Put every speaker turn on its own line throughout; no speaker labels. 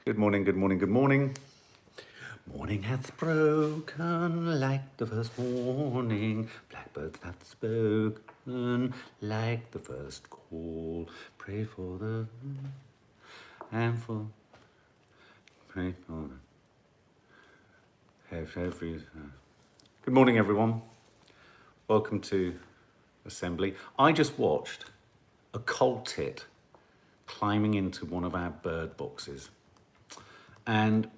Good morning, good morning, good morning. Morning hath broken like the first morning. Blackbird hath spoken like the first call. Pray for the and for pray for the every. Good morning, everyone. Welcome to Assembly. I just watched a coal tit climbing into one of our bird boxes. And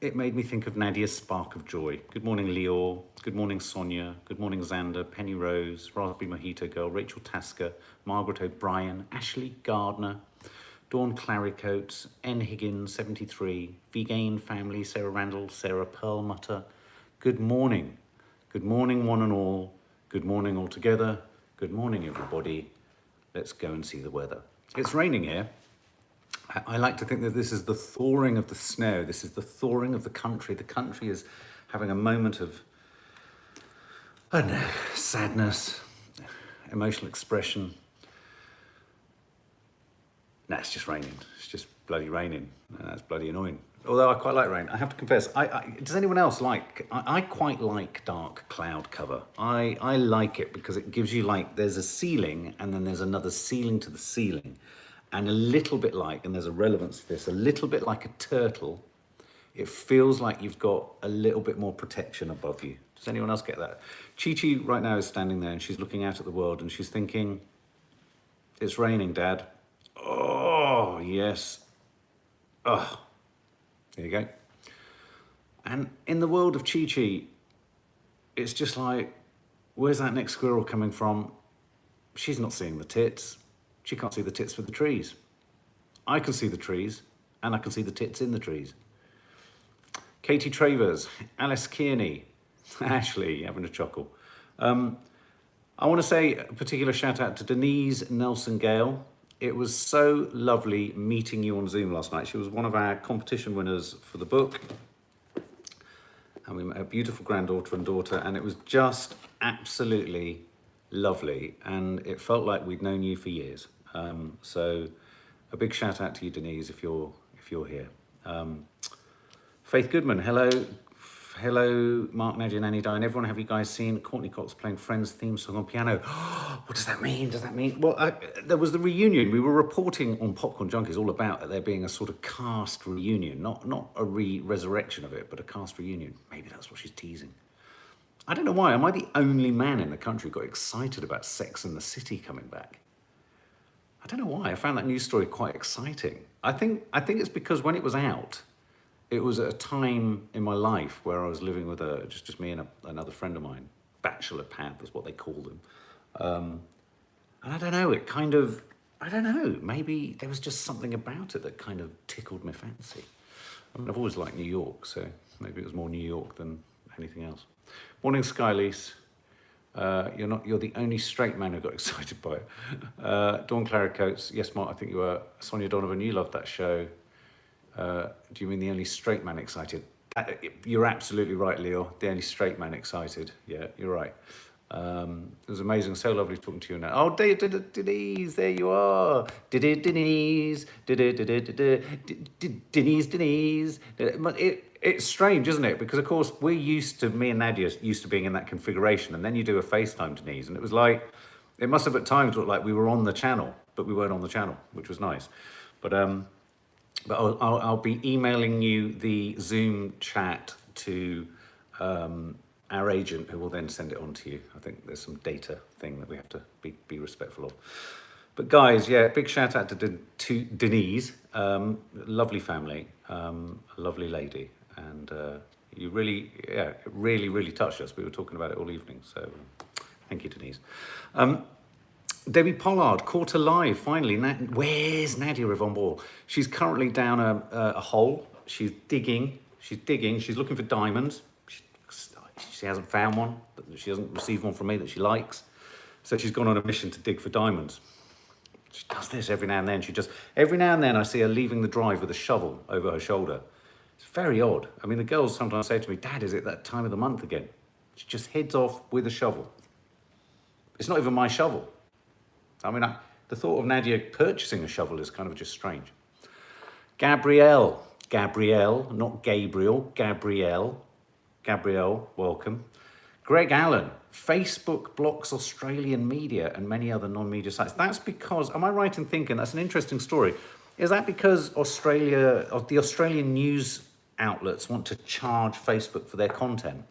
it made me think of Nadia's spark of joy. Good morning, Leor. Good morning, Sonia. Good morning, Xander, Penny Rose, Raspberry Mojito Girl, Rachel Tasker, Margaret O'Brien, Ashley Gardner, Dawn Claricoats, N. Higgins, 73, Vegan Family, Sarah Randall, Sarah Perlmutter. Good morning. Good morning, one and all. Good morning all together. Good morning, everybody. Let's go and see the weather. It's raining here. I like to think that this is the thawing of the snow. This is the thawing of the country. The country is having a moment of, I don't know, sadness, emotional expression. No, it's just raining. It's just bloody raining. And that's bloody annoying. Although I quite like rain. I have to confess, does anyone else like, I quite like dark cloud cover. I like it because it gives you like, there's a ceiling and then there's another ceiling to the ceiling. And a little bit like, and there's a relevance to this, a little bit like a turtle, it feels like you've got a little bit more protection above you. Does anyone else get that? Chi-Chi right now is standing there and she's looking out at the world and she's thinking, it's raining, Dad. Oh, yes. Oh, there you go. And in the world of Chi-Chi, it's just like, where's that next squirrel coming from? She's not seeing the tits. She can't see the tits for the trees. I can see the trees, and I can see the tits in the trees. Katie Travers, Alice Kearney, Ashley, having a chuckle. I want to say a particular shout out to Denise Nelson Gale. It was so lovely meeting you on Zoom last night. She was one of our competition winners for the book. And we met her beautiful granddaughter and daughter, and it was just absolutely lovely, and it felt like we'd known you for years. So a big shout out to you, Denise, if you're here. Faith Goodman, hello, Mark, Nadia, Nanny, Diane, everyone. Have you guys seen Courtney Cox playing Friends theme song on piano? What does that mean? Well, there was the reunion. We were reporting on Popcorn Junkies all about there being a sort of cast reunion, not a resurrection of it, but a cast reunion. Maybe that's what she's teasing. I don't know why. Am I the only man in the country who got excited about Sex and the City coming back? I don't know why. I found that news story quite exciting. I think it's because when it was out, it was at a time in my life where I was living with just me and another friend of mine. Bachelor pad was what they called them. And I don't know, I don't know, maybe there was just something about it that kind of tickled my fancy. I mean, I've always liked New York, so maybe it was more New York than anything else. Morning, Skylease. You're the only straight man who got excited by it. Dawn Claricoats. Yes, Mark, I think you were. Sonia Donovan, you loved that show. Do you mean the only straight man excited? You're absolutely right, Leo. The only straight man excited. Yeah, you're right. It was amazing. So lovely talking to you now. Oh, Denise, there you are. Denise. Denise. It's strange, isn't it? Because, of course, me and Nadia used to being in that configuration, and then you do a FaceTime, Denise, and it was like, it must have at times looked like we were on the channel, but we weren't on the channel, which was nice. But I'll be emailing you the Zoom chat to our agent, who will then send it on to you. I think there's some data thing that we have to be respectful of. But guys, yeah, big shout out to Denise, lovely family, a lovely lady. And you really, it really touched us. We were talking about it all evening, so thank you, Denise. Debbie Pollard, caught alive, finally. Where's Nadia Yvonne Ball? She's currently down a hole. She's digging, she's looking for diamonds. She hasn't found one, she hasn't received one from me that she likes. So she's gone on a mission to dig for diamonds. She does this every now and then. Every now and then I see her leaving the drive with a shovel over her shoulder. It's very odd. I mean, the girls sometimes say to me, Dad, is it that time of the month again? She just heads off with a shovel. It's not even my shovel. I mean, the thought of Nadia purchasing a shovel is kind of just strange. Gabrielle, Gabrielle, not Gabriel, Gabrielle. Gabrielle, welcome. Greg Allen, Facebook blocks Australian media and many other non-media sites. That's because, am I right in thinking, that's an interesting story. Is that because Australia, or the Australian news outlets want to charge Facebook for their content?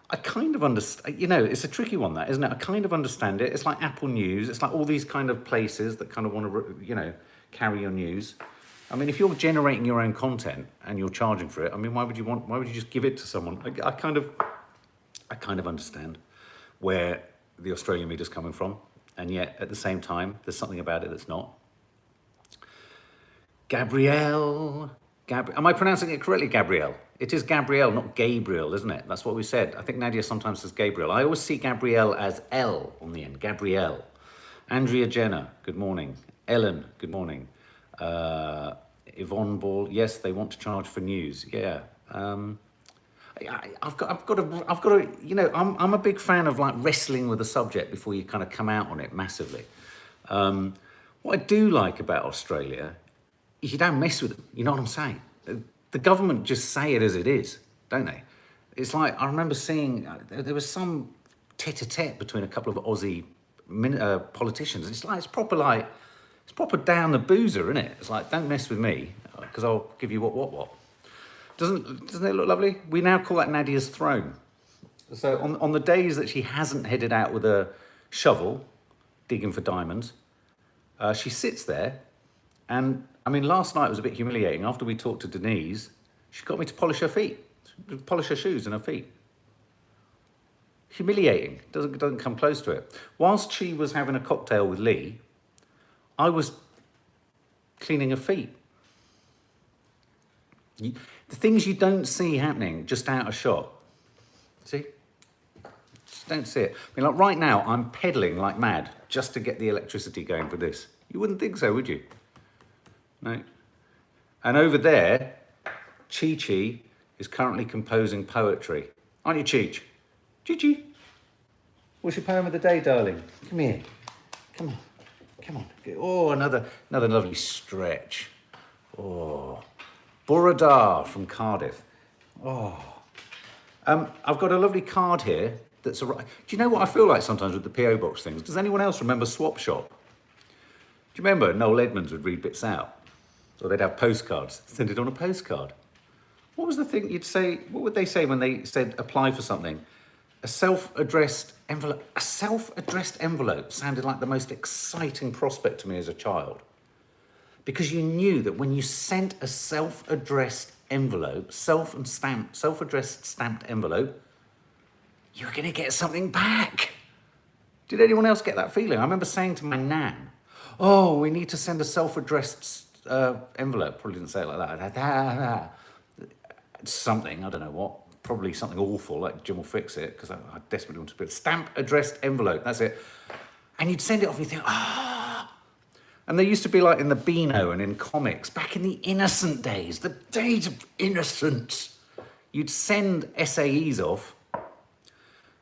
I kind of understand, you know, it's a tricky one, that, isn't it? I kind of understand it. It's like Apple News. It's like all these kind of places that kind of want to, you know, carry your news. I mean, if you're generating your own content and you're charging for it, I mean, why would you just give it to someone? I kind of understand where the Australian media's coming from. And yet, at the same time, there's something about it that's not. Gabrielle. Am I pronouncing it correctly, Gabrielle? It is Gabrielle, not Gabriel, isn't it? That's what we said. I think Nadia sometimes says Gabriel. I always see Gabrielle as L on the end. Gabrielle. Andrea Jenner, good morning. Ellen, good morning. Yvonne Ball, yes, they want to charge for news. Yeah. I've got to, you know, I'm a big fan of like wrestling with the subject before you kind of come out on it massively. What I do like about Australia is you don't mess with them. You know what I'm saying? The government just say it as it is, don't they? It's like, I remember seeing, there was some tete-a-tete between a couple of Aussie politicians. It's proper down the boozer, isn't it? It's like, don't mess with me, because I'll give you what. Doesn't it look lovely? We now call that Nadia's throne. So on the days that she hasn't headed out with a shovel, digging for diamonds, she sits there. And I mean, last night was a bit humiliating. After we talked to Denise, she got me to polish her feet, polish her shoes and her feet. Humiliating, doesn't come close to it. Whilst she was having a cocktail with Lee, I was cleaning her feet. The things you don't see happening just out of shot. See? Just don't see it. I mean, like right now, I'm pedaling like mad just to get the electricity going for this. You wouldn't think so, would you? No. And over there, Chi-Chi is currently composing poetry. Aren't you, Cheech? Chi-Chi. What's your poem of the day, darling? Come here. Come on. Come on. Oh, another lovely stretch. Oh. Burradar from Cardiff. Oh. I've got a lovely card here that's a... Do you know what I feel like sometimes with the PO box things? Does anyone else remember Swap Shop? Do you remember Noel Edmonds would read bits out? Or they'd have postcards, send it on a postcard. What was the thing you'd say, what would they say when they said apply for something? A self-addressed envelope. A self-addressed envelope sounded like the most exciting prospect to me as a child. Because you knew that when you sent a self-addressed envelope, self-addressed stamped envelope, you were going to get something back. Did anyone else get that feeling? I remember saying to my nan, oh, we need to send a self-addressed envelope. Probably didn't say it like that. Something, I don't know what. Probably something awful, like Jim will fix it, because I desperately want to put stamp addressed envelope, that's it. And you'd send it off and you think, ah. And they used to be like in the Beano and in comics, back in the innocent days, the days of innocence. You'd send SAEs off,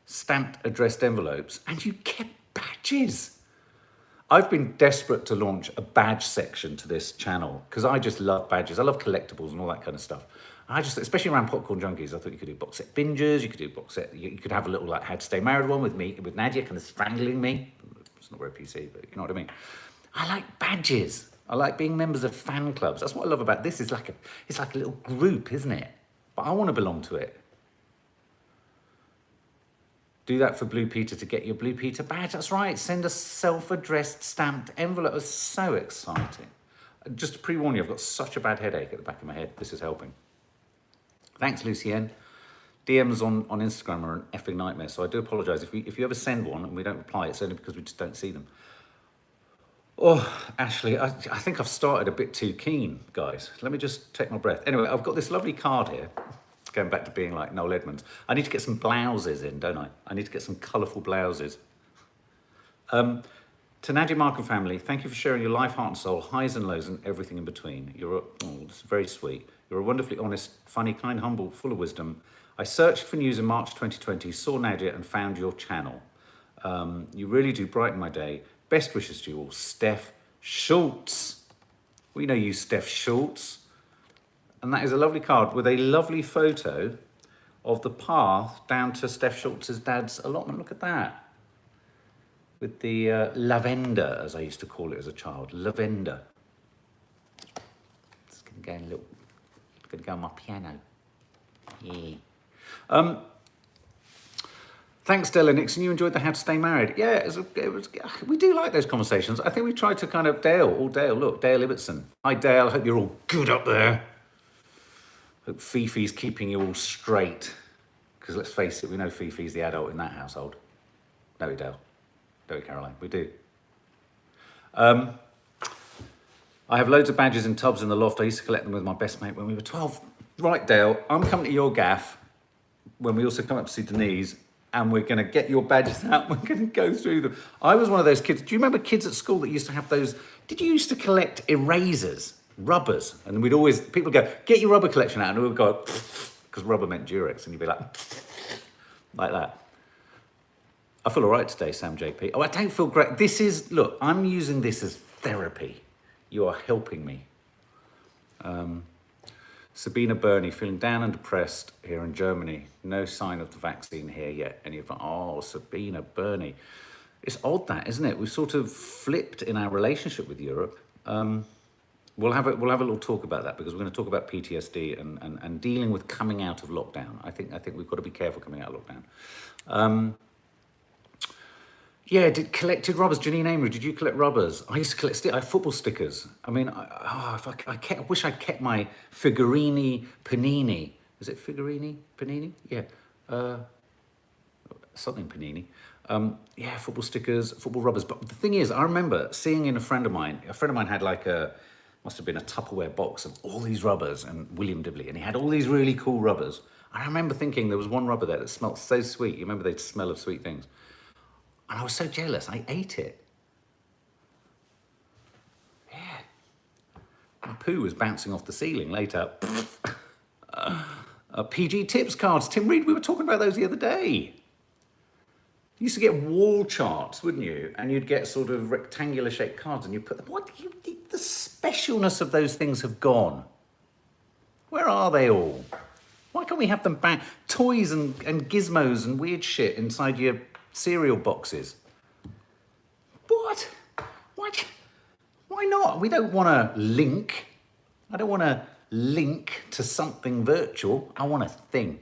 stamped addressed envelopes, and you kept badges. I've been desperate to launch a badge section to this channel because I just love badges. I love collectibles and all that kind of stuff. Especially around Popcorn Junkies, I thought you could do box set bingers, you could do box set, you could have a little like How to Stay Married one with me, with Nadia kind of strangling me. It's not very PC, but you know what I mean. I like badges. I like being members of fan clubs. That's what I love about this. It's like a little group, isn't it? But I want to belong to it. Do that for Blue Peter to get your Blue Peter badge. That's right. Send a self-addressed stamped envelope. It was so exciting. Just to pre-warn you, I've got such a bad headache at the back of my head. This is helping. Thanks, Lucienne. DMs on Instagram are an effing nightmare, so I do apologise. If you ever send one and we don't reply, it's only because we just don't see them. Oh, Ashley, I think I've started a bit too keen, guys. Let me just take my breath. Anyway, I've got this lovely card here. Going back to being like Noel Edmonds. I need to get some blouses in, don't I? I need to get some colourful blouses. To Nadia Mark and family, thank you for sharing your life, heart and soul, highs and lows and everything in between. It's very sweet. You're a wonderfully honest, funny, kind, humble, full of wisdom. I searched for news in March 2020, saw Nadia and found your channel. You really do brighten my day. Best wishes to you all. Steph Schultz. We know you, Steph Schultz. And that is a lovely card with a lovely photo of the path down to Steph Schultz's dad's allotment. Look at that. With the lavender, as I used to call it as a child, lavender. It's going to go on my piano. Yeah. Thanks, Della Nixon. You enjoyed the How to Stay Married. Yeah, it was. We do like those conversations. I think we tried to kind of Dale. Look, Dale Ibbotson. Hi, Dale. I hope you're all good up there. Hope Fifi's keeping you all straight. Because let's face it, we know Fifi's the adult in that household. Don't we, Dale? Don't we, Caroline? We do. I have loads of badges in tubs in the loft. I used to collect them with my best mate when we were 12. Right, Dale, I'm coming to your gaff when we also come up to see Denise, and we're going to get your badges out. We're going to go through them. I was one of those kids. Do you remember kids at school that used to have those? Did you used to collect erasers, rubbers? And we'd always, people go, get your rubber collection out. And we'd go, because rubber meant Durex. And you'd be like that. I feel all right today, Sam JP. Oh, I don't feel great. Look, I'm using this as therapy. You are helping me. Sabina Burney, feeling down and depressed here in Germany. No sign of the vaccine here yet. Sabina Burney. It's odd that, isn't it? We've sort of flipped in our relationship with Europe. We'll have a little talk about that because we're going to talk about PTSD and dealing with coming out of lockdown. I think we've got to be careful coming out of lockdown. Yeah, collected rubbers. Janine Amory, did you collect rubbers? I used to collect football stickers. I mean, I wish I'd kept my Figurini Panini. Is it Figurini Panini? Yeah, something Panini. Yeah, football stickers, football rubbers. But the thing is, I remember seeing in a friend of mine had like must have been a Tupperware box of all these rubbers, and William Dibley, and he had all these really cool rubbers. And I remember thinking there was one rubber there that smelled so sweet. You remember the smell of sweet things? And I was so jealous, I ate it. Yeah. My poo was bouncing off the ceiling later. PG Tips cards. Tim Reed, we were talking about those the other day. You used to get wall charts, wouldn't you? And you'd get sort of rectangular shaped cards and you put them. The specialness of those things have gone. Where are they all? Why can't we have them back? Toys and gizmos and weird shit inside your cereal boxes. What? Why not? We don't want to link. I don't want to link to something virtual. I want a thing.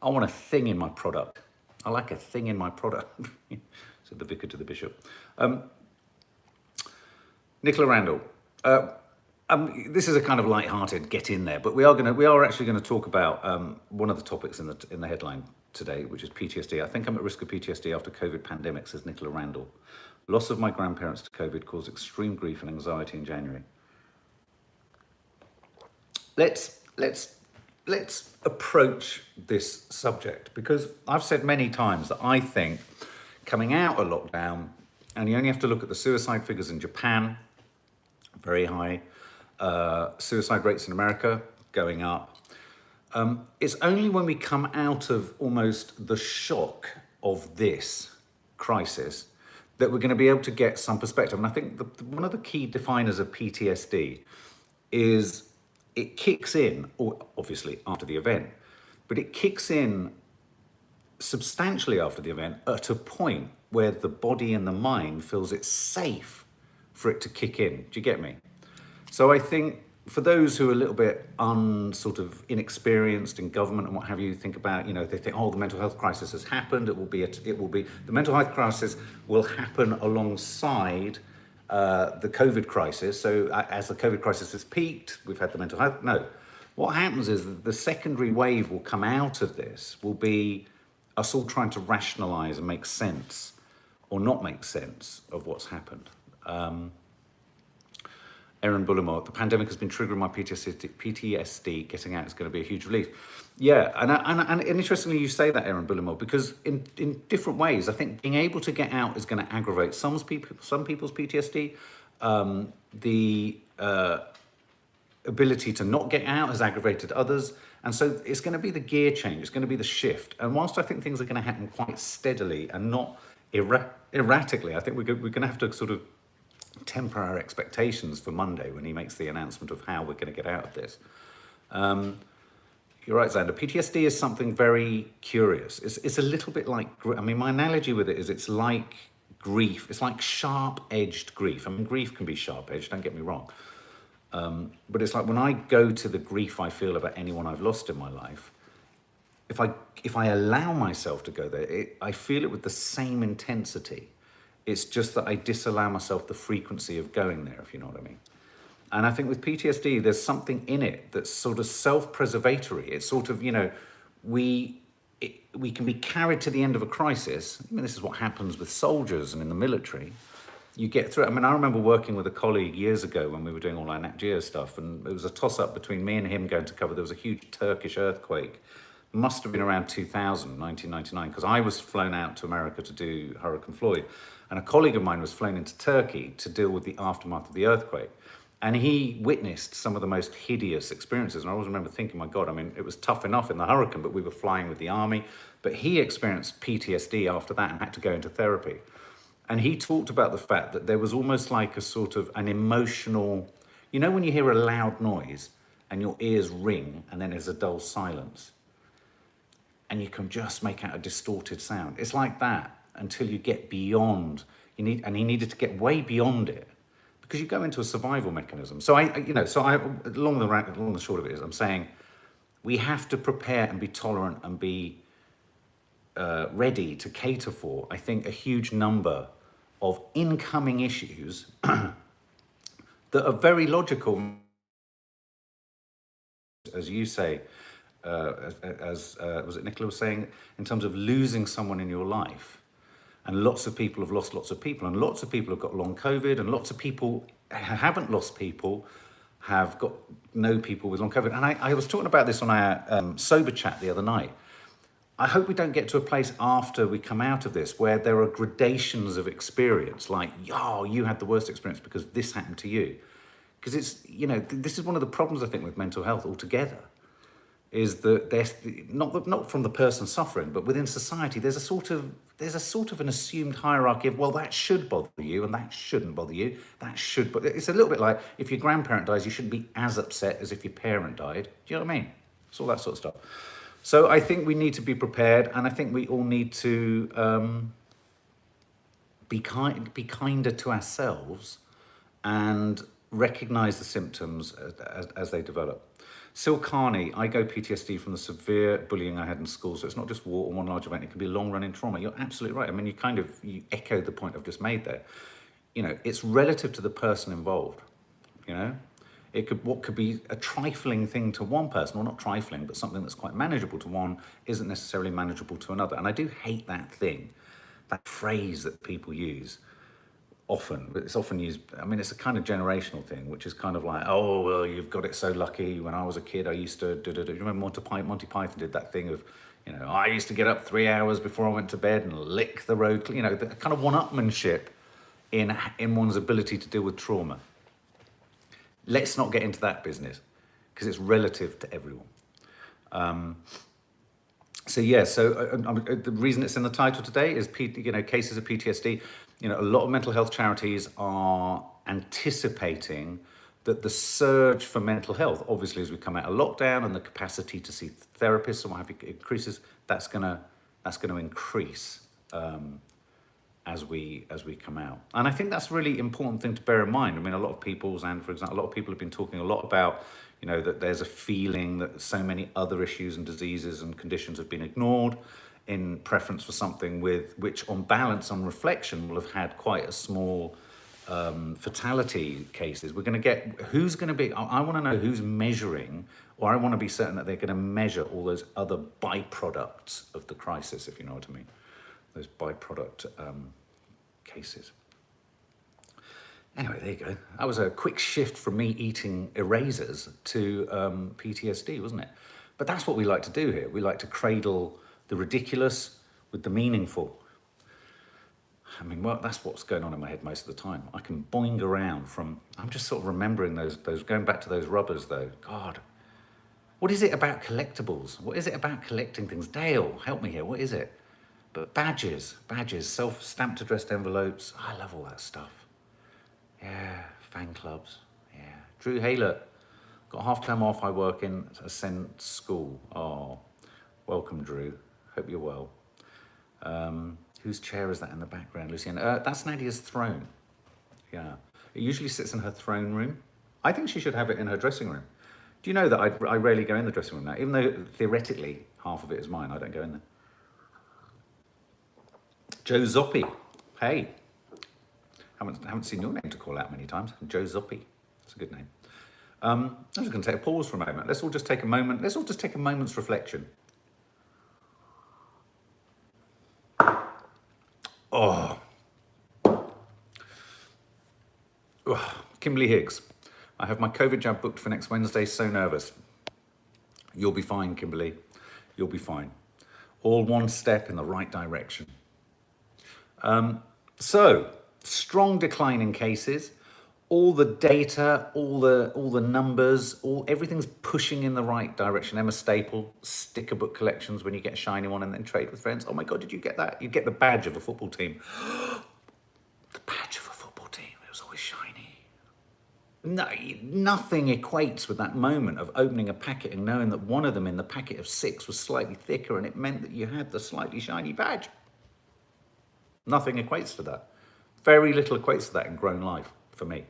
I want a thing in my product. I like a thing in my product. Said the vicar to the bishop. Nicola Randall. This is a kind of light-hearted get in there, but we are actually going to talk about one of the topics in the headline today, which is PTSD. I think I'm at risk of PTSD after COVID pandemic, says Nicola Randall. Loss of my grandparents to COVID caused extreme grief and anxiety in January. Let's approach this subject, because I've said many times that I think coming out of lockdown, and you only have to look at the suicide figures in Japan, very high, suicide rates in America going up. It's only when we come out of almost the shock of this crisis that we're going to be able to get some perspective. And I think one of the key definers of PTSD is it kicks in, or obviously after the event, but it kicks in substantially after the event at a point where the body and the mind feels it's safe for it to kick in. Do you get me? So I think for those who are a little bit sort of inexperienced in government and what have you, think about, they think, oh, the mental health crisis has happened. The mental health crisis will happen alongside the COVID crisis. So as the COVID crisis has peaked, we've had the mental health. No, what happens is that the secondary wave will come out of this, will be us all trying to rationalize and make sense or not make sense of what's happened. Erin Bullimore, the pandemic has been triggering my PTSD. Getting out is going to be a huge relief. Yeah, and interestingly you say that, Erin Bullimore, because in different ways, I think being able to get out is going to aggravate some people's PTSD. The ability to not get out has aggravated others. And so it's going to be the gear change, it's going to be the shift. And whilst I think things are going to happen quite steadily and not erratically, I think we're going to have to sort of temper our expectations for Monday when he makes the announcement of how we're going to get out of this. You're right, Xander. PTSD is something very curious. It's a little bit like, I mean, my analogy with it is it's like grief. It's like sharp-edged grief. I mean, grief can be sharp-edged, don't get me wrong. But it's like when I go to the grief I feel about anyone I've lost in my life, if I allow myself to go there, I feel it with the same intensity. It's just that I disallow myself the frequency of going there, if you know what I mean. And I think with PTSD, there's something in it that's sort of self-preservatory. It's sort of, we can be carried to the end of a crisis. I mean, this is what happens with soldiers and in the military. You get through it. I mean, I remember working with a colleague years ago when we were doing all our Nat Geo stuff, and it was a toss-up between me and him going to cover. There was a huge Turkish earthquake. Must have been around 2000, 1999, because I was flown out to America to do Hurricane Floyd, and a colleague of mine was flown into Turkey to deal with the aftermath of the earthquake. And he witnessed some of the most hideous experiences. And I always remember thinking, my God, I mean, it was tough enough in the hurricane, but we were flying with the army. But he experienced PTSD after that and had to go into therapy. And he talked about the fact that there was almost like a sort of an emotional, when you hear a loud noise and your ears ring and then there's a dull silence and you can just make out a distorted sound. It's like that until you get beyond, and he needed to get way beyond it. Because you go into a survival mechanism. So along the short of it is, I'm saying we have to prepare and be tolerant and be ready to cater for, I think, a huge number of incoming issues that are very logical, as you say, as was it Nicola was saying, in terms of losing someone in your life. And lots of people have lost lots of people, and lots of people have got long COVID, and lots of people haven't lost people, have got no people with long COVID. And I was talking about this on our sober chat the other night. I hope we don't get to a place after we come out of this where there are gradations of experience, like, you had the worst experience because this happened to you. Because it's, this is one of the problems, I think, with mental health altogether, is that there's not from the person suffering, but within society, there's a sort of an assumed hierarchy of, well, that should bother you and that shouldn't bother you. That should, but it's a little bit like if your grandparent dies, you shouldn't be as upset as if your parent died. Do you know what I mean? It's all that sort of stuff. So I think we need to be prepared, and I think we all need to be kinder to ourselves and recognize the symptoms as they develop. Sil Carney, I go PTSD from the severe bullying I had in school. So it's not just war or one large event, it can be long-running trauma. You're absolutely right. I mean, you echoed the point I've just made there. It's relative to the person involved, what could be a trifling thing to one person, or not trifling, but something that's quite manageable to one isn't necessarily manageable to another. And I do hate that phrase that people use. It's often used, I mean, it's a kind of generational thing, which is kind of like, oh, well, you've got it so lucky. When I was a kid, I used to, do you remember Monty Python did that thing of, I used to get up 3 hours before I went to bed and lick the road, the kind of one-upmanship in one's ability to deal with trauma. Let's not get into that business, because it's relative to everyone. The reason it's in the title today is, cases of PTSD. A lot of mental health charities are anticipating that the surge for mental health, obviously, as we come out of lockdown and the capacity to see therapists and what have you increases, that's gonna increase as we come out. And I think that's a really important thing to bear in mind. I mean, a lot of people have been talking a lot about, that there's a feeling that so many other issues and diseases and conditions have been ignored in preference for something which on balance, on reflection, will have had quite a small fatality cases. We're going to get, I want to know who's measuring, or I want to be certain that they're going to measure all those other byproducts of the crisis, if you know what I mean, those byproduct cases. Anyway, there you go. That was a quick shift from me eating erasers to PTSD, wasn't it? But that's what we like to do here. We like to cradle the ridiculous with the meaningful. I mean, well, that's what's going on in my head most of the time. I can boing around I'm just sort of remembering those, going back to those rubbers though. God, what is it about collectibles? What is it about collecting things? Dale, help me here, what is it? But badges, self-stamped addressed envelopes, I love all that stuff. Yeah, fan clubs. Yeah. Drew Haylett, got half term off. I work in Ascent School. Oh, welcome, Drew. Hope you're well. Whose chair is that in the background, Lucian? That's Nadia's throne. Yeah. It usually sits in her throne room. I think she should have it in her dressing room. Do you know that I rarely go in the dressing room now? Even though theoretically half of it is mine, I don't go in there. Joe Zoppi. Hey. Haven't seen your name to call out many times. Joe Zoppi. That's a good name. I'm just going to take a pause for a moment. Let's all just take a moment. Let's all just take a moment's reflection. Oh. Kimberly Higgs. I have my COVID jab booked for next Wednesday. So nervous. You'll be fine, Kimberly. You'll be fine. All one step in the right direction. So, strong decline in cases. All the data, all the numbers, everything's pushing in the right direction. Emma Staple, sticker book collections when you get a shiny one and then trade with friends. Oh my God, did you get that? You get the badge of a football team. The badge of a football team. It was always shiny. No, nothing equates with that moment of opening a packet and knowing that one of them in the packet of 6 was slightly thicker and it meant that you had the slightly shiny badge. Nothing equates to that. Very little equates to that in grown life for me.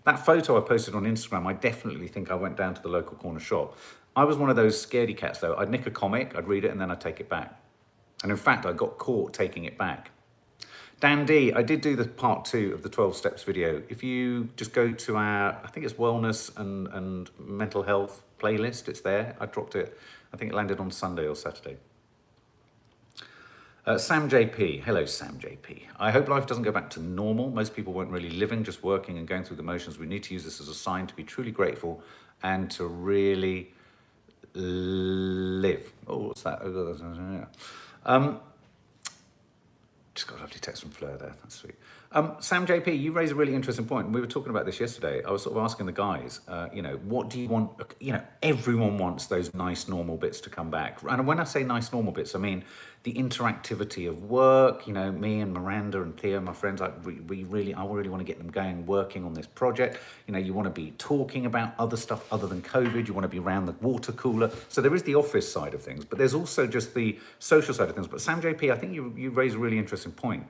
That photo I posted on Instagram, I definitely think I went down to the local corner shop. I was one of those scaredy cats though. I'd nick a comic, I'd read it and then I'd take it back. And in fact, I got caught taking it back. Dan D, I did do the part 2 of the 12 steps video. If you just go to our, I think it's wellness and mental health playlist, it's there. I dropped it, I think it landed on Sunday or Saturday. Sam JP, hello Sam JP. I hope life doesn't go back to normal. Most people weren't really living, just working and going through the motions. We need to use this as a sign to be truly grateful and to really live. Oh, what's that? Just got a lovely text from Fleur there, that's sweet. Sam JP, you raise a really interesting point. We were talking about this yesterday. I was sort of asking the guys, what do you want? Everyone wants those nice normal bits to come back. And when I say nice normal bits, I mean the interactivity of work. Me and Miranda and Theo, my friends, I really want to get them going, working on this project. You want to be talking about other stuff other than COVID. You want to be around the water cooler. So there is the office side of things, but there's also just the social side of things. But Sam JP, I think you raise a really interesting point.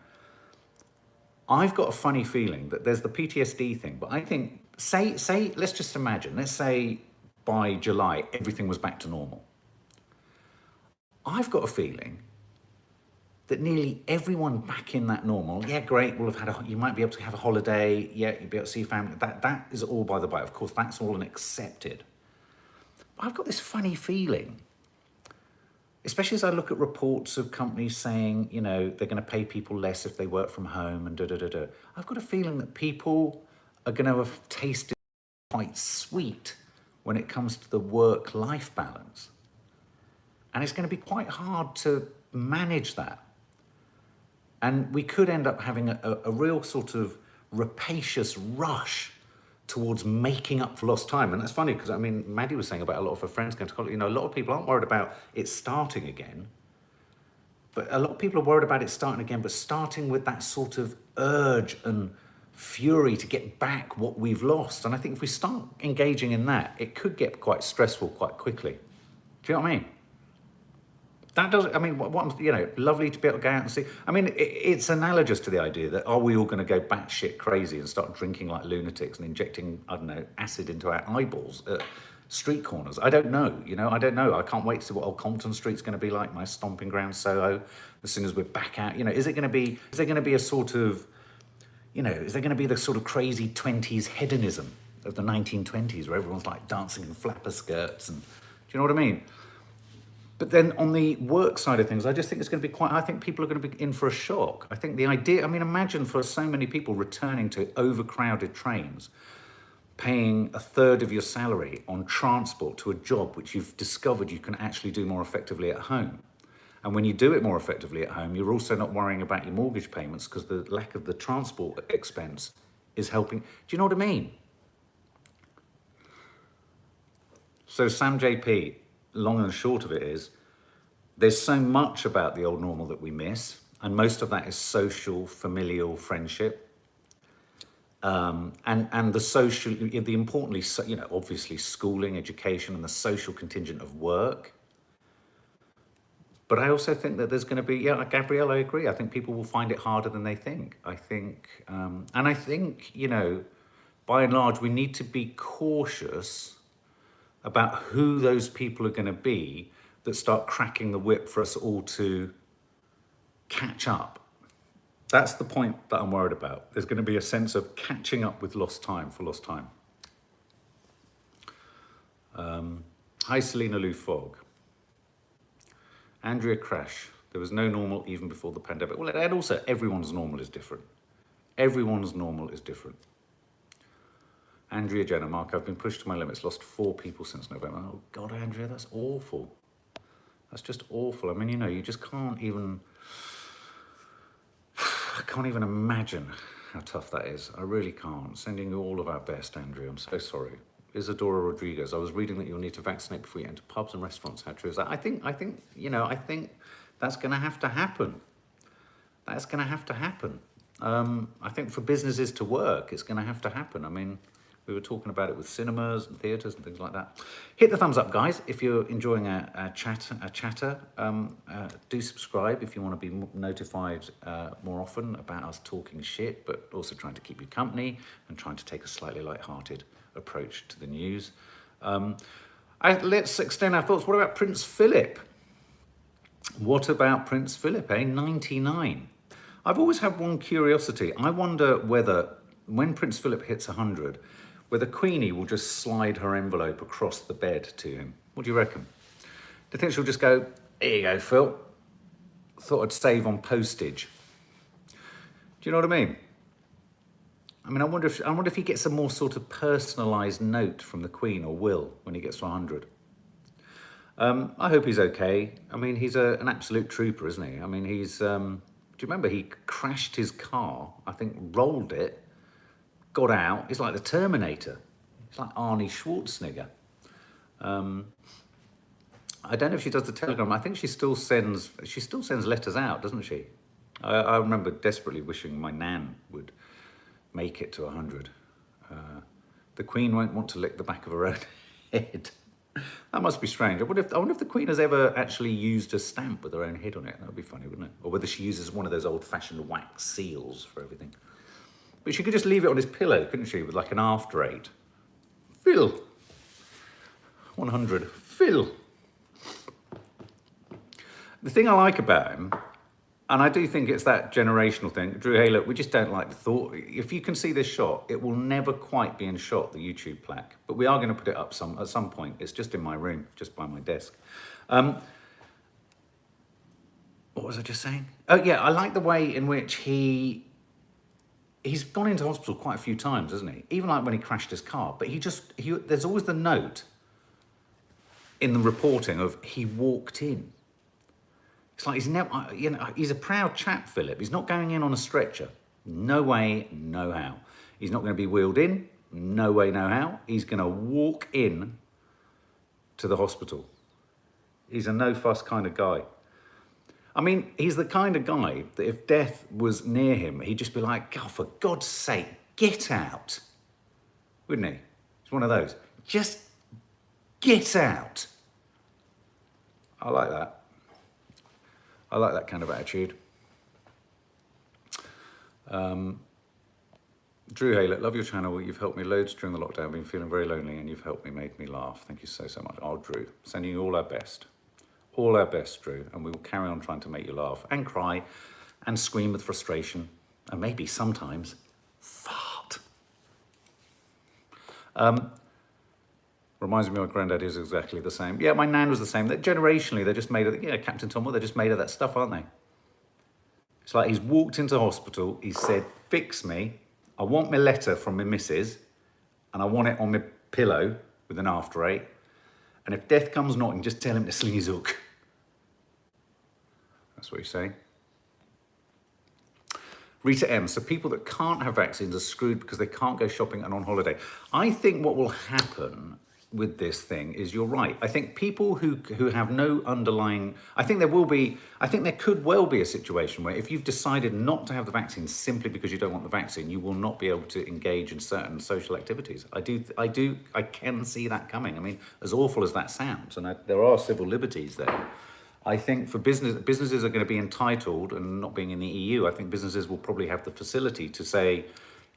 I've got a funny feeling that there's the PTSD thing, but I think, let's just imagine, let's say by July, everything was back to normal. I've got a feeling that nearly everyone back in that normal, yeah, great, we'll have you might be able to have a holiday, yeah, you'll be able to see your family, that is all by the by. Of course, that's all accepted. But I've got this funny feeling, especially as I look at reports of companies saying, they're going to pay people less if they work from home and da-da-da-da. I've got a feeling that people are going to have tasted quite sweet when it comes to the work-life balance. And it's going to be quite hard to manage that. And we could end up having a real sort of rapacious rush towards making up for lost time. And that's funny because, Maddie was saying about a lot of her friends going to college, a lot of people aren't worried about it starting again, but a lot of people are worried about it starting again, but starting with that sort of urge and fury to get back what we've lost. And I think if we start engaging in that, it could get quite stressful quite quickly. Do you know what I mean? That does, lovely to be able to go out and see. It's analogous to the idea that are we all going to go batshit crazy and start drinking like lunatics and injecting, acid into our eyeballs at street corners? I don't know, I don't know. I can't wait to see what Old Compton Street's going to be like, my stomping ground, Soho, as soon as we're back out. Is there going to be a sort of, is there going to be the sort of crazy 20s hedonism of the 1920s where everyone's like dancing in flapper skirts and, do you know what I mean? But then on the work side of things, I just think it's going to be I think people are going to be in for a shock. I think the idea, imagine for so many people returning to overcrowded trains, paying a third of your salary on transport to a job which you've discovered you can actually do more effectively at home. And when you do it more effectively at home, you're also not worrying about your mortgage payments because the lack of the transport expense is helping. Do you know what I mean? So Sam JP, long and short of it is, there's so much about the old normal that we miss, and most of that is social, familial, friendship. and the social, the importantly, you know, obviously schooling, education, and the social contingent of work. But I also think that there's going to be, yeah, Gabrielle, I agree. I think people will find it harder than they think. I think, and I think, you know, by and large, we need to be cautious about who those people are going to be that start cracking the whip for us all to catch up. That's the point that I'm worried about. There's going to be a sense of catching up with lost time for lost time. Hi, Selena Lou Fogg. Andrea Crash. There was no normal even before the pandemic. Well, and also everyone's normal is different. Everyone's normal is different. Andrea Jenner, Mark, I've been pushed to my limits, lost 4 people since November. Oh God, Andrea, that's awful. That's just awful. I mean, you know, you just can't even, I can't even imagine how tough that is. I really can't. Sending you all of our best, Andrea. I'm so sorry. Isadora Rodriguez, I was reading that you'll need to vaccinate before you enter pubs and restaurants. How true is that? I think, you know, I think that's going to have to happen. That's going to have to happen. I think for businesses to work, it's going to have to happen. I mean, we were talking about it with cinemas and theatres and things like that. Hit the thumbs up, guys, if you're enjoying a chatter. Do subscribe if you want to be notified more often about us talking shit, but also trying to keep you company and trying to take a slightly light-hearted approach to the news. Let's extend our thoughts. What about Prince Phillip? What about Prince Phillip, 99. I've always had one curiosity. I wonder whether, when Prince Phillip hits 100, whether Queenie will just slide her envelope across the bed to him. What do you reckon? Do you think she'll just go, here you go, Phil. Thought I'd save on postage. Do you know what I mean? I mean, I wonder if he gets a more sort of personalised note from the Queen or Will when he gets to 100. I hope he's okay. I mean, he's an absolute trooper, isn't he? I mean, he's... do you remember he crashed his car, I think rolled it, got out. He's like the Terminator. He's like Arnie Schwarzenegger. I don't know if she does the telegram. I think she still sends letters out, doesn't she? I remember desperately wishing my nan would make it to 100. The Queen won't want to lick the back of her own head. That must be strange. I wonder if the Queen has ever actually used a stamp with her own head on it. That would be funny, wouldn't it? Or whether she uses one of those old-fashioned wax seals for everything. But she could just leave it on his pillow, couldn't she, with like an after eight. Phil. 100. Phil. The thing I like about him, and I do think it's that generational thing. Drew, hey, look, we just don't like the thought. If you can see this shot, it will never quite be in shot, the YouTube plaque. But we are going to put it up at some point. It's just in my room, just by my desk. What was I just saying? Oh, yeah, I like the way in which he's gone into hospital quite a few times, hasn't he? Even like when he crashed his car. But there's always the note in the reporting of he walked in. It's like he's never, you know, he's a proud chap, Philip. He's not going in on a stretcher. No way, no how. He's not going to be wheeled in. No way, no how. He's going to walk in to the hospital. He's a no-fuss kind of guy. I mean, he's the kind of guy that if death was near him, he'd just be like, God, for God's sake, get out. Wouldn't he? He's one of those. Just get out. I like that. I like that kind of attitude. Drew Haylett, love your channel. You've helped me loads during the lockdown. I've been feeling very lonely and you've helped me, made me laugh. Thank you so, so much. Oh, Drew, sending you all our best. All our best, Drew. And we will carry on trying to make you laugh and cry and scream with frustration and maybe sometimes fart. Reminds me my granddad is exactly the same. Yeah, my nan was the same. Generationally, they're just made of, yeah, Captain Tom, they're just made of that stuff, aren't they? It's like he's walked into hospital, he said, fix me. I want my letter from my missus, and I want it on my pillow with an after eight. And if death comes knocking, just tell him to sling his hook. That's what he's saying. Rita M, so people that can't have vaccines are screwed because they can't go shopping and on holiday. I think what will happen with this thing is you're right. I think people who have no underlying, I think there could well be a situation where if you've decided not to have the vaccine simply because you don't want the vaccine, you will not be able to engage in certain social activities. I can see that coming. I mean, as awful as that sounds, and there are civil liberties there. I think for businesses are going to be entitled, and not being in the EU, I think businesses will probably have the facility to say,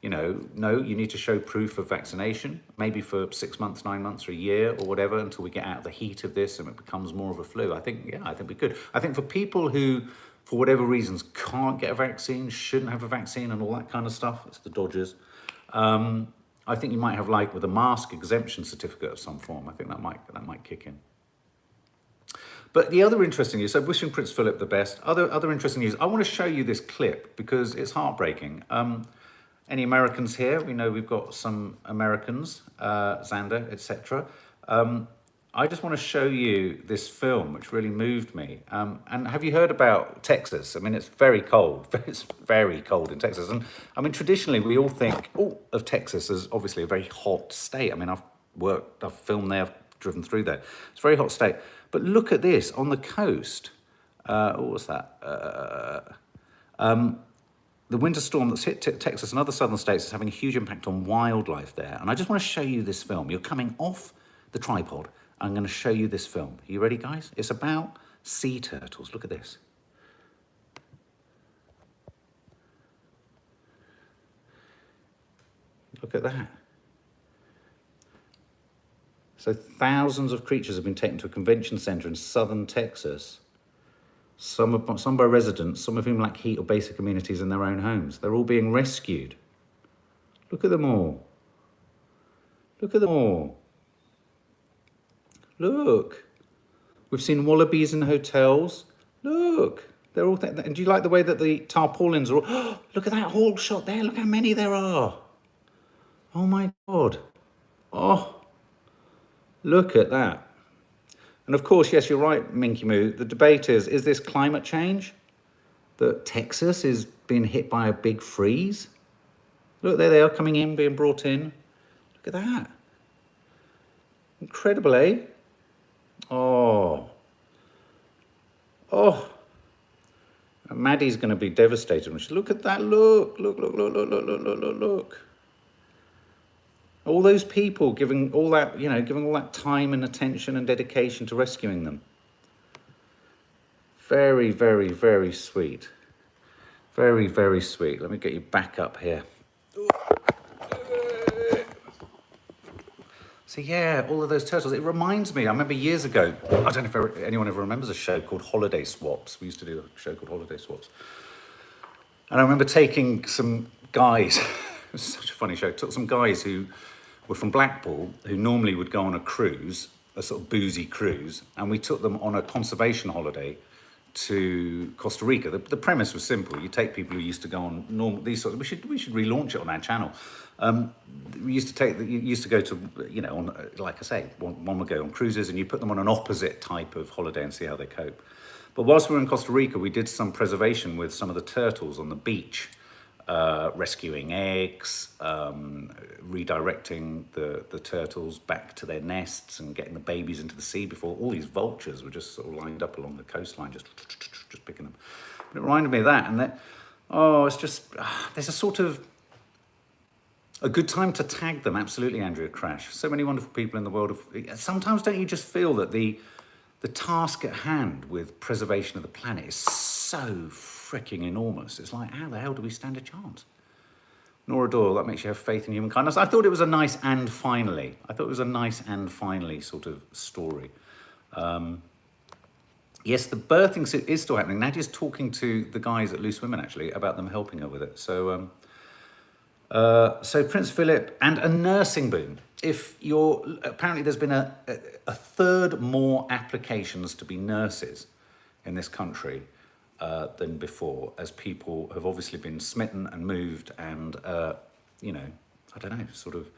no, you need to show proof of vaccination, maybe for 6 months, 9 months, or a year, or whatever, until we get out of the heat of this and it becomes more of a flu. I think we could. I think for people who, for whatever reasons, can't get a vaccine, shouldn't have a vaccine, and all that kind of stuff, it's the dodgers. I think you might have, like, with a mask exemption certificate of some form. I think that might kick in. But the other interesting news, so wishing Prince Philip the best. Other interesting news, I want to show you this clip because it's heartbreaking. Any Americans here? We know we've got some Americans, Xander, etc. I just want to show you this film, which really moved me. And have you heard about Texas? I mean, it's very cold. It's very cold in Texas. And I mean, traditionally, we all think of Texas as obviously a very hot state. I mean, I've filmed there, I've driven through there. It's a very hot state. But look at this, on the coast. What's that? The winter storm that's hit Texas and other southern states is having a huge impact on wildlife there. And I just want to show you this film. You're coming off the tripod. I'm going to show you this film. Are you ready, guys? It's about sea turtles. Look at this. Look at that. So thousands of creatures have been taken to a convention center in southern Texas. Some by residents, some of whom lack heat or basic amenities in their own homes. They're all being rescued. Look at them all. Look at them all. Look. We've seen wallabies in hotels. Look. They're all and do you like the way that the tarpaulins are all... Oh, look at that whole shot there. Look how many there are. Oh my God. Oh. Look at that. And of course, yes, you're right, Minky Moo. The debate is this climate change? That Texas is being hit by a big freeze? Look, there they are coming in, being brought in. Look at that. Incredible, eh? Oh. Oh. And Maddie's going to be devastated. Look at that, look. Look. All those people giving all that time and attention and dedication to rescuing them. Very, very, very sweet. Very, very sweet. Let me get you back up here. So yeah, all of those turtles. It reminds me, I remember years ago, I don't know if anyone ever remembers a show called Holiday Swaps. We used to do a show called Holiday Swaps. And I remember taking some guys, it was such a funny show, took some guys who were from Blackpool, who normally would go on a cruise, a sort of boozy cruise, and we took them on a conservation holiday to Costa Rica. The premise was simple. You take people who used to go on normal, these sorts of, we should relaunch it on our channel. We used to go to, on, like I say, one would go on cruises and you put them on an opposite type of holiday and see how they cope. But whilst we were in Costa Rica, we did some preservation with some of the turtles on the beach. Rescuing eggs, redirecting the turtles back to their nests and getting the babies into the sea before all these vultures were just sort of lined up along the coastline, just picking them. But it reminded me of that, and it's just, there's a sort of, a good time to tag them, absolutely, Andrea Crash. So many wonderful people in the world. Sometimes don't you just feel that the task at hand with preservation of the planet is so freaking enormous. It's like, how the hell do we stand a chance? Nora Doyle, that makes you have faith in human kindness. I thought it was a nice and finally. Sort of story. Yes, the birthing is still happening. Nadia's talking to the guys at Loose Women, actually, about them helping her with it. So Prince Philip and a nursing boom. Apparently there's been a third more applications to be nurses in this country than before, as people have obviously been smitten and moved and, sort of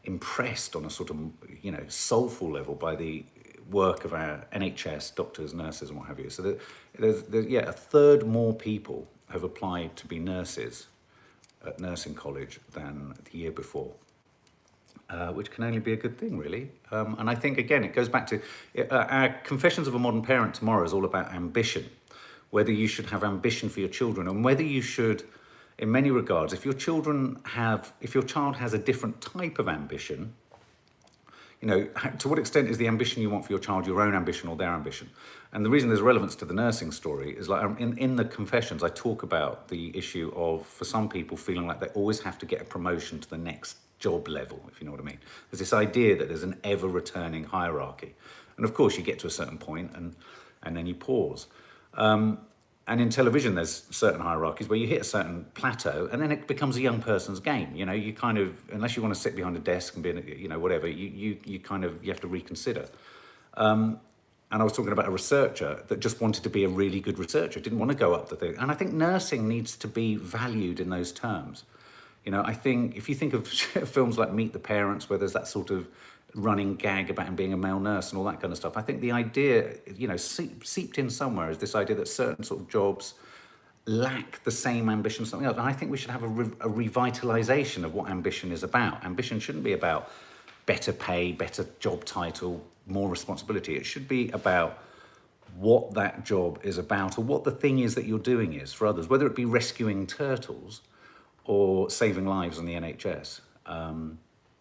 impressed on a sort of, soulful level by the work of our NHS, doctors, nurses and what have you. So there's a third more people have applied to be nurses at nursing college than the year before. which can only be a good thing, really. And I think, again, it goes back to our Confessions of a Modern Parent tomorrow is all about ambition, whether you should have ambition for your children and whether you should, in many regards, if your child has a different type of ambition, you know, to what extent is the ambition you want for your child your own ambition or their ambition? And the reason there's relevance to the nursing story is, like, in the Confessions, I talk about the issue of, for some people, feeling like they always have to get a promotion to the next job level, if you know what I mean. There's this idea that there's an ever-returning hierarchy. And of course, you get to a certain point and then you pause. And in television, there's certain hierarchies where you hit a certain plateau and then it becomes a young person's game. You know, you kind of, unless you want to sit behind a desk and be, you know, whatever, you have to reconsider. And I was talking about a researcher that just wanted to be a really good researcher, didn't want to go up the thing. And I think nursing needs to be valued in those terms. You know, I think if you think of films like Meet the Parents, where there's that sort of running gag about him being a male nurse and all that kind of stuff, I think the idea, you know, seeped in somewhere is this idea that certain sort of jobs lack the same ambition as something else. And I think we should have a revitalization of what ambition is about. Ambition shouldn't be about better pay, better job title, more responsibility. It should be about what that job is about, or what the thing is that you're doing is for others, whether it be rescuing turtles or saving lives on the NHS. Do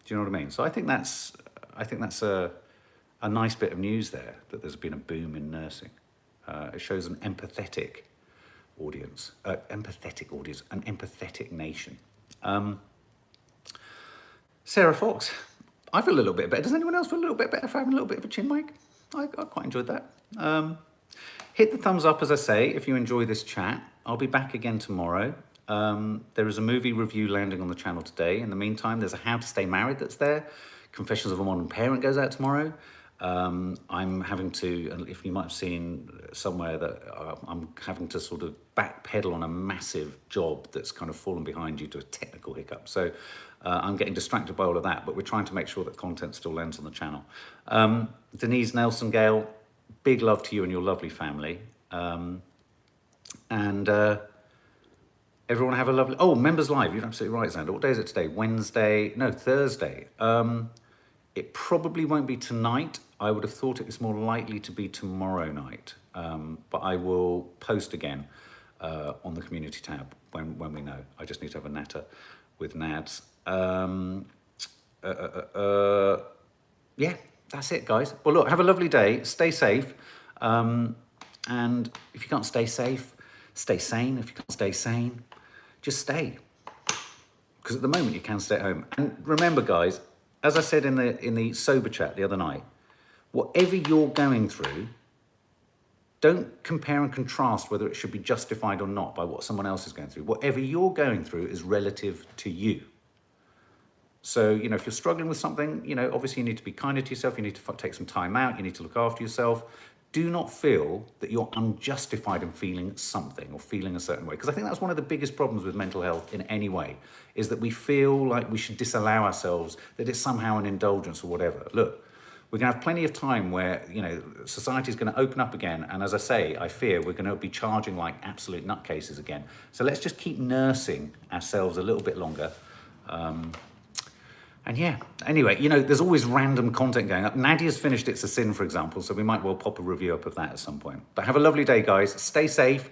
you know what I mean? So I think that's a nice bit of news there, that there's been a boom in nursing. It shows an empathetic audience, an empathetic nation. Sarah Fox, I feel a little bit better. Does anyone else feel a little bit better for having a little bit of a chin mic? I quite enjoyed that. Hit the thumbs up, as I say, if you enjoy this chat. I'll be back again tomorrow. There is a movie review landing on the channel today. In the meantime, there's a How to Stay Married that's there. Confessions of a Modern Parent goes out tomorrow. I'm having to, if you might have seen somewhere, that I'm having to sort of backpedal on a massive job that's kind of fallen behind due to a technical hiccup. So I'm getting distracted by all of that, but we're trying to make sure that content still lands on the channel. Denise Nelson-Gale, big love to you and your lovely family. Everyone have a lovely... Oh, Members Live, you're absolutely right, Xander. What day is it today? Thursday. It probably won't be tonight. I would have thought it was more likely to be tomorrow night. But I will post again on the community tab when we know. I just need to have a natter with Nads. Yeah, that's it, guys. Well, look, have a lovely day. Stay safe. And if you can't stay safe, stay sane. If you can't stay sane, just stay. Because at the moment you can stay at home. And remember, guys, as I said in the sober chat the other night, whatever you're going through, don't compare and contrast whether it should be justified or not by what someone else is going through. Whatever you're going through is relative to you. So, you know, if you're struggling with something, you know, obviously you need to be kinder to yourself. You need to take some time out. You need to look after yourself. Do not feel that you're unjustified in feeling something or feeling a certain way. Because I think that's one of the biggest problems with mental health in any way, is that we feel like we should disallow ourselves, that it's somehow an indulgence or whatever. Look, we're going to have plenty of time where, you know, society is going to open up again. And as I say, I fear we're going to be charging like absolute nutcases again. So let's just keep nursing ourselves a little bit longer. And yeah, anyway, you know, there's always random content going up. Nadia's finished It's a Sin, for example, so we might well pop a review up of that at some point. But have a lovely day, guys. Stay safe.